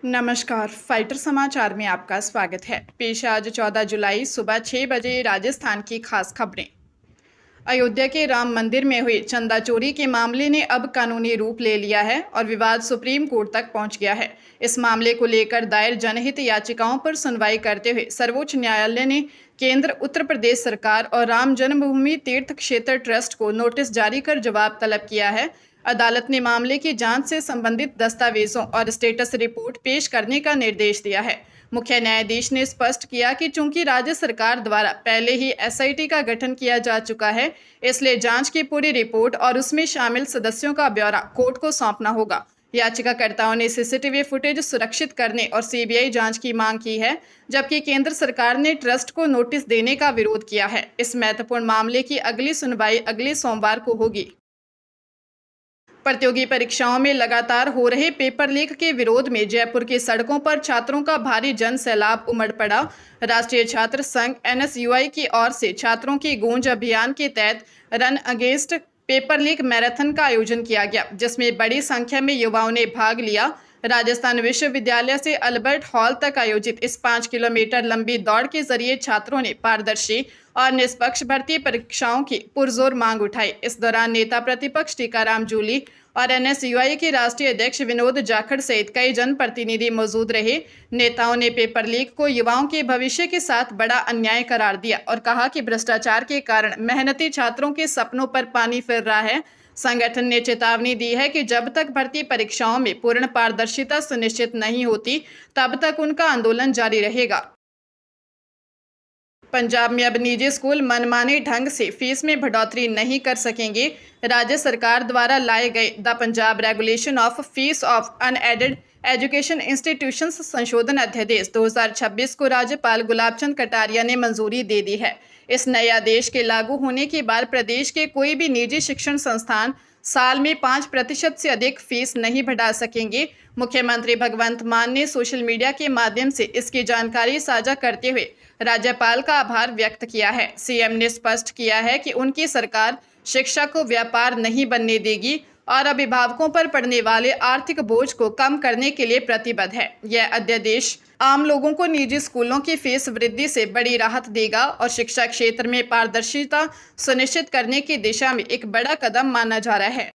नमस्कार, फाइटर समाचार में आपका स्वागत है। पेश है आज 14 जुलाई सुबह 6 बजे राजस्थान की खास खबरें। अयोध्या के राम मंदिर में हुई चंदा चोरी के मामले ने अब कानूनी रूप ले लिया है और विवाद सुप्रीम कोर्ट तक पहुंच गया है। इस मामले को लेकर दायर जनहित याचिकाओं पर सुनवाई करते हुए सर्वोच्च न्यायालय ने केंद्र, उत्तर प्रदेश सरकार और राम जन्मभूमि तीर्थ क्षेत्र ट्रस्ट को नोटिस जारी कर जवाब तलब किया है। अदालत ने मामले की जांच से संबंधित दस्तावेजों और स्टेटस रिपोर्ट पेश करने का निर्देश दिया है। मुख्य न्यायाधीश ने स्पष्ट किया कि चूंकि राज्य सरकार द्वारा पहले ही एसआईटी का गठन किया जा चुका है, इसलिए जांच की पूरी रिपोर्ट और उसमें शामिल सदस्यों का ब्यौरा कोर्ट को सौंपना होगा। याचिकाकर्ताओं ने सीसीटीवी फुटेज सुरक्षित करने और सीबीआई जांच की मांग की है, जबकि केंद्र सरकार ने ट्रस्ट को नोटिस देने का विरोध किया है। इस महत्वपूर्ण मामले की अगली सुनवाई अगले सोमवार को होगी। प्रतियोगी परीक्षाओं में लगातार हो रहे पेपर लीक के विरोध में जयपुर की सड़कों पर छात्रों का भारी जन सैलाब उमड़ पड़ा। राष्ट्रीय छात्र संघ एनएसयूआई की ओर से छात्रों की गूंज अभियान के तहत run against paper leak marathon का आयोजन किया गया, जिसमें बड़ी संख्या में युवाओं ने भाग लिया। राजस्थान विश्वविद्यालय से अल्बर्ट हॉल तक आयोजित इस 5 किलोमीटर लंबी दौड़ के जरिए छात्रों ने पारदर्शी और निष्पक्ष भर्ती परीक्षाओं की पुरजोर मांग उठाई। इस दौरान नेता प्रतिपक्ष टीकाराम जूली और एनएसयूआई के राष्ट्रीय अध्यक्ष विनोद जाखड़ सहित कई जनप्रतिनिधि मौजूद रहे। नेताओं ने पेपर लीक को युवाओं के भविष्य के साथ बड़ा अन्याय करार दिया और कहा कि भ्रष्टाचार के कारण मेहनती छात्रों के सपनों पर पानी फिर रहा है। संगठन ने चेतावनी दी है कि जब तक भर्ती परीक्षाओं में पूर्ण पारदर्शिता सुनिश्चित नहीं होती, तब तक उनका आंदोलन जारी रहेगा। पंजाब में अब निजी स्कूल मनमाने ढंग से फीस में बढ़ोतरी नहीं कर सकेंगे। राज्य सरकार द्वारा लाए गए the Punjab regulation of fees of unaided education institutions संशोधन अध्यादेश 2026 को राज्यपाल गुलाब चंद कटारिया ने मंजूरी दे दी है। इस नए आदेश के लागू होने के बाद प्रदेश के कोई भी निजी शिक्षण संस्थान साल में 5% से अधिक फीस नहीं बढ़ा सकेंगे। मुख्यमंत्री भगवंत मान ने सोशल मीडिया के माध्यम से इसकी जानकारी साझा करते हुए राज्यपाल का आभार व्यक्त किया है। सीएम ने स्पष्ट किया है कि उनकी सरकार शिक्षा को व्यापार नहीं बनने देगी और अभिभावकों पर पड़ने वाले आर्थिक बोझ को कम करने के लिए प्रतिबद्ध है। यह अध्यादेश आम लोगों को निजी स्कूलों की फीस वृद्धि से बड़ी राहत देगा और शिक्षा क्षेत्र में पारदर्शिता सुनिश्चित करने की दिशा में एक बड़ा कदम माना जा रहा है।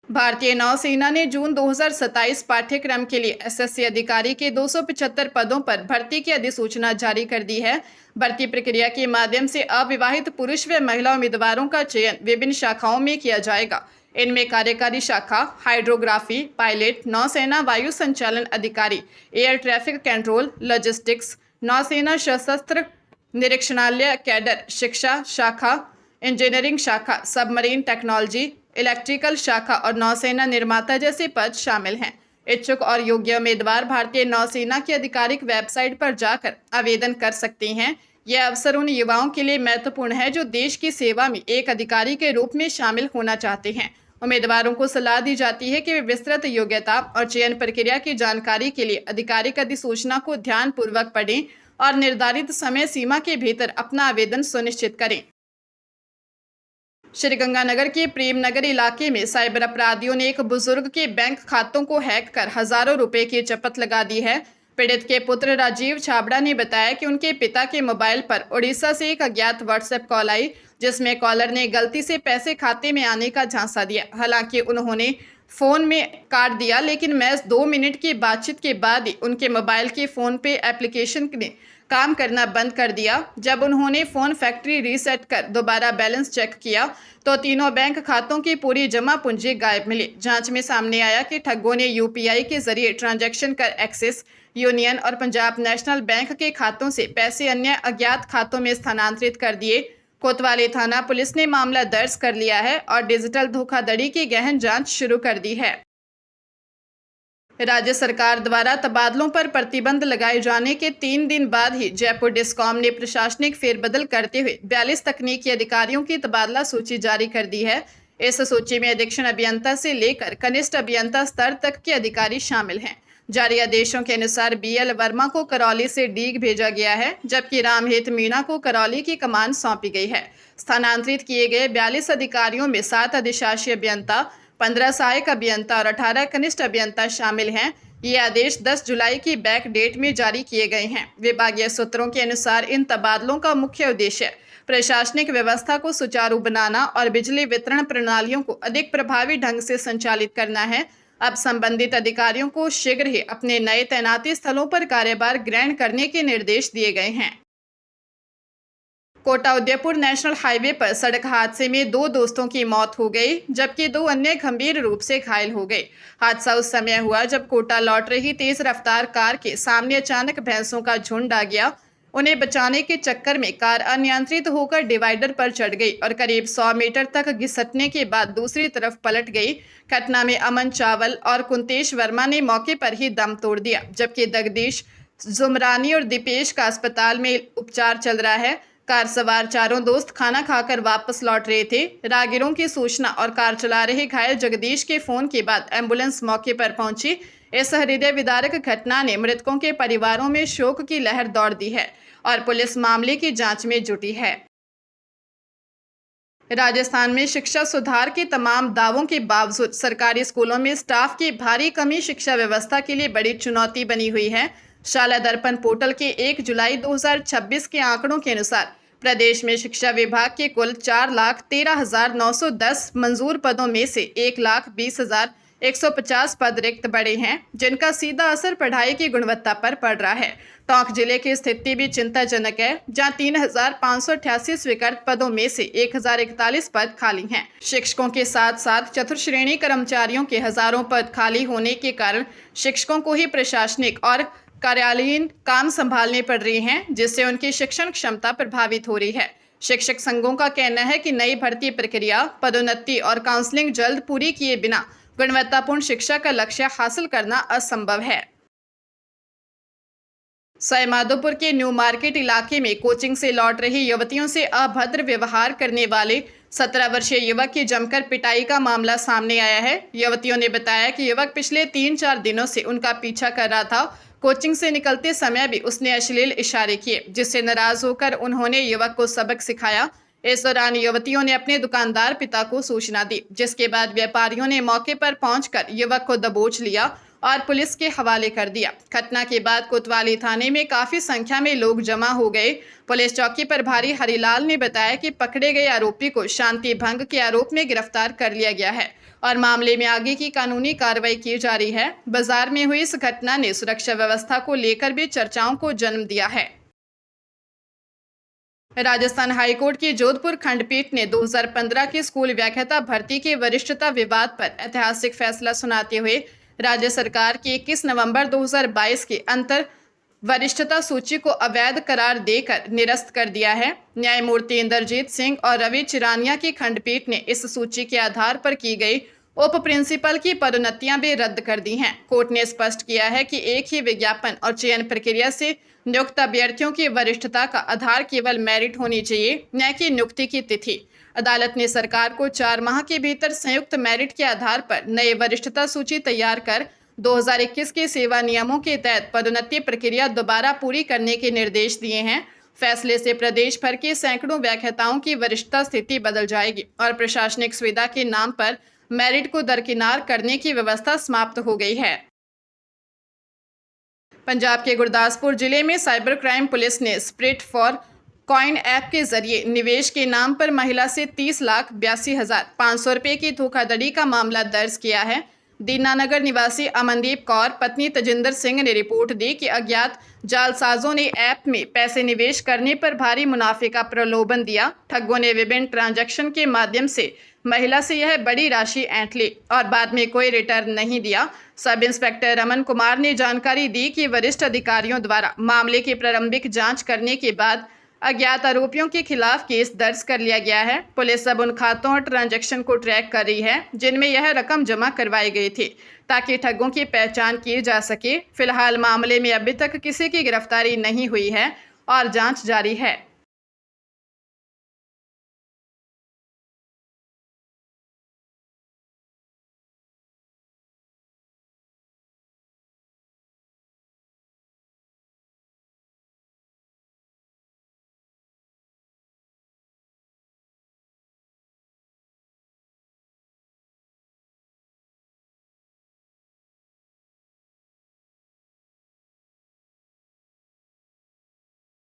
भारतीय नौसेना ने जून 2027 पाठ्यक्रम के लिए एसएससी अधिकारी के 275 पदों पर भर्ती की अधिसूचना जारी कर दी है। भर्ती प्रक्रिया के माध्यम से अविवाहित पुरुष व महिला उम्मीदवारों का चयन विभिन्न शाखाओं में किया जाएगा। इनमें कार्यकारी शाखा, हाइड्रोग्राफी, पायलट, नौसेना वायु संचालन अधिकारी, एयर ट्रैफिक कंट्रोल, लॉजिस्टिक्स, नौसेना सशस्त्र निरीक्षणालय कैडर, शिक्षा शाखा, इंजीनियरिंग शाखा, सबमरीन टेक्नोलॉजी, इलेक्ट्रिकल शाखा और नौसेना निर्माता जैसे पद शामिल हैं। इच्छुक और योग्य उम्मीदवार भारतीय नौसेना की आधिकारिक वेबसाइट पर जाकर आवेदन कर सकते हैं। यह अवसर उन युवाओं के लिए महत्वपूर्ण है जो देश की सेवा में एक अधिकारी के रूप में शामिल होना चाहते हैं। उम्मीदवारों को सलाह दी जाती है कि वे विस्तृत योग्यता और चयन प्रक्रिया की जानकारी के लिए आधिकारिक अधिसूचना को ध्यानपूर्वक पढ़ें और निर्धारित समय सीमा के भीतर अपना आवेदन सुनिश्चित करें। श्रीगंगानगर के प्रेमनगर इलाके में साइबर अपराधियों ने एक बुजुर्ग के बैंक खातों को हैक कर हजारों रुपए की चपत लगा दी है। पीड़ित के पुत्र राजीव छाबड़ा ने बताया कि उनके पिता के मोबाइल पर उड़ीसा से एक अज्ञात व्हाट्सएप कॉल आई, जिसमें कॉलर ने गलती से पैसे खाते में आने का झांसा दिया। हालांकि उन्होंने फोन में काट दिया, लेकिन महज 2 मिनट की बातचीत के बाद ही उनके मोबाइल के फोन पे एप्लीकेशन ने काम करना बंद कर दिया। जब उन्होंने फोन फैक्ट्री रीसेट कर दोबारा बैलेंस चेक किया तो तीनों बैंक खातों की पूरी जमा पूंजी गायब मिली। जांच में सामने आया कि ठगों ने यूपीआई के जरिए ट्रांजैक्शन कर एक्सिस, यूनियन और पंजाब नेशनल बैंक के खातों से पैसे अन्य अज्ञात खातों में स्थानांतरित कर दिए। कोतवाली थाना पुलिस ने मामला दर्ज कर लिया है और डिजिटल धोखाधड़ी की गहन जांच शुरू कर दी है। राज्य सरकार द्वारा तबादलों पर प्रतिबंध लगाए जाने के 3 दिन बाद ही जयपुर डिस्कॉम ने प्रशासनिक फेरबदल करते हुए 42 तकनीकी अधिकारियों की तबादला सूची जारी कर दी है। इस सूची में अधीक्षण अभियंता से लेकर कनिष्ठ अभियंता स्तर तक के अधिकारी शामिल हैं। जारी आदेशों के अनुसार बीएल वर्मा को करौली से डीग भेजा गया है, जबकि रामहित मीणा को करौली की कमान सौंपी गई है। स्थानांतरित किए गए 42 अधिकारियों में 7 अधिशासी अभियंता, 15 सहायक अभियंता और 18 कनिष्ठ अभियंता शामिल हैं। ये आदेश 10 जुलाई की बैक डेट में जारी किए गए हैं। विभागीय सूत्रों के अनुसार इन तबादलों का मुख्य उद्देश्य प्रशासनिक व्यवस्था को सुचारू बनाना और बिजली वितरण प्रणालियों को अधिक प्रभावी ढंग से संचालित करना है। अब संबंधित अधिकारियों को शीघ्र ही अपने नए तैनाती स्थलों पर कार्यभार ग्रहण करने के निर्देश दिए गए हैं। कोटा उदयपुर नेशनल हाईवे पर सड़क हादसे में 2 दोस्तों की मौत हो गई, जबकि 2 अन्य गंभीर रूप से घायल हो गए। हादसा उस समय हुआ जब कोटा लौट रही तेज रफ्तार कार के सामने अचानक भैंसों का झुंड आ गया। उन्हें बचाने के चक्कर में कार अनियंत्रित होकर डिवाइडर पर चढ़ गई और करीब 100 मीटर तक घिसटने के बाद दूसरी तरफ पलट गई। घटना में अमन चावल और कुंतेश वर्मा ने मौके पर ही दम तोड़ दिया, जबकि जगदीश जुमरानी और दीपेश का अस्पताल में उपचार चल रहा है। कार सवार चारों दोस्त खाना खाकर वापस लौट रहे थे। राहगीरों की सूचना और कार चला रहे घायल जगदीश के फोन के बाद एम्बुलेंस मौके पर पहुंची। इस हृदय विदारक घटना ने मृतकों के परिवारों में शोक की लहर दौड़ दी है और पुलिस मामले की जांच में जुटी है। राजस्थान में शिक्षा सुधार के तमाम दावों के बावजूद सरकारी स्कूलों में स्टाफ की भारी कमी शिक्षा व्यवस्था के लिए बड़ी चुनौती बनी हुई है। शाला दर्पण पोर्टल के 1 जुलाई 2026 के आंकड़ों के अनुसार प्रदेश में शिक्षा विभाग के कुल 4,13,910 मंजूर पदों में से 1,20,150 पद रिक्त पड़े हैं, जिनका सीधा असर पढ़ाई की गुणवत्ता पर पड़ रहा है। टोंक जिले की स्थिति भी चिंताजनक है, जहां 3,588 स्वीकृत पदों में से 1,041 पद खाली हैं। शिक्षकों के साथ साथ चतुर्श्रेणी कर्मचारियों के हजारों पद खाली होने के कारण शिक्षकों को ही प्रशासनिक और कार्यालयीन काम संभालने पड़ रहे हैं, जिससे उनकी शिक्षण क्षमता प्रभावित हो रही है। शिक्षक संघों का कहना है कि नई भर्ती प्रक्रिया, पदोन्नति और काउंसलिंग जल्द पूरी किए बिना गुणवत्तापूर्ण शिक्षा का लक्ष्य हासिल करना असंभव है। सवाईमाधोपुर के न्यू मार्केट इलाके में कोचिंग से लौट रही युवतियों से अभद्र व्यवहार करने वाले 17 वर्षीय युवक की जमकर पिटाई का मामला सामने आया है। युवतियों ने बताया कि युवक पिछले 3-4 दिनों से उनका पीछा कर रहा था। कोचिंग से निकलते समय भी उसने अश्लील इशारे किए, जिससे नाराज होकर उन्होंने युवक को सबक सिखाया। इस दौरान युवतियों ने अपने दुकानदार पिता को सूचना दी, जिसके बाद व्यापारियों ने मौके पर पहुंचकर युवक को दबोच लिया और पुलिस के हवाले कर दिया। घटना के बाद कोतवाली थाने में काफी संख्या में लोग जमा हो गए। पुलिस चौकी प्रभारी हरिलाल ने बताया कि पकड़े गए आरोपी को शांति भंग के आरोप में गिरफ्तार कर लिया गया है और मामले में आगे की कानूनी कार्रवाई की जा रही है। बाजार में हुई इस घटना ने सुरक्षा व्यवस्था को लेकर भी चर्चाओं को जन्म दिया है। राजस्थान हाईकोर्ट की जोधपुर खंडपीठ ने 2015 की स्कूल व्याख्याता भर्ती के वरिष्ठता विवाद पर ऐतिहासिक फैसला सुनाते हुए राज्य सरकार की 21 नवंबर 2022 के अंतर वरिष्ठता सूची को अवैध करार देकर निरस्त कर दिया है। न्यायमूर्ति इंद्रजीत सिंह और रवि चिरानिया की खंडपीठ ने इस सूची के आधार पर की गई उप प्रिंसिपल की पदोन्नतियां भी रद्द कर दी हैं। कोर्ट ने स्पष्ट किया है कि एक ही विज्ञापन और चयन प्रक्रिया से नियुक्त अभ्यर्थियों की वरिष्ठता का आधार केवल मेरिट होनी चाहिए, न कि नियुक्ति की तिथि। अदालत ने सरकार को 4 माह के भीतर संयुक्त मेरिट के आधार पर नए वरिष्ठता सूची तैयार कर 2021 के सेवा नियमों के तहत पदोन्नति प्रक्रिया दोबारा पूरी करने के निर्देश दिए हैं। फैसले से प्रदेश भर के सैकड़ों व्याख्याताओं की वरिष्ठता स्थिति बदल जाएगी और प्रशासनिक सुविधा के नाम पर मेरिट को दरकिनार करने की व्यवस्था समाप्त हो गई है। पंजाब के गुरदासपुर जिले में साइबर क्राइम पुलिस ने स्प्रिट फॉर कॉइन ऐप के जरिए निवेश के नाम पर महिला से 30,82,500 रुपये की धोखाधड़ी का मामला दर्ज किया है। दीनानगर निवासी अमनदीप कौर पत्नी तजिंदर सिंह ने रिपोर्ट दी कि अज्ञात जालसाजों ने ऐप में पैसे निवेश करने पर भारी मुनाफे का प्रलोभन दिया। ठगों ने विभिन्न ट्रांजैक्शन के माध्यम से महिला से यह बड़ी राशि ऐंठ ली और बाद में कोई रिटर्न नहीं दिया। सब इंस्पेक्टर रमन कुमार ने जानकारी दी कि वरिष्ठ अधिकारियों द्वारा मामले की प्रारंभिक जांच करने के बाद अज्ञात आरोपियों के खिलाफ केस दर्ज कर लिया गया है। पुलिस अब उन खातों और ट्रांजैक्शन को ट्रैक कर रही है जिनमें यह रकम जमा करवाई गई थी, ताकि ठगों की पहचान की जा सके। फिलहाल मामले में अभी तक किसी की गिरफ्तारी नहीं हुई है और जांच जारी है।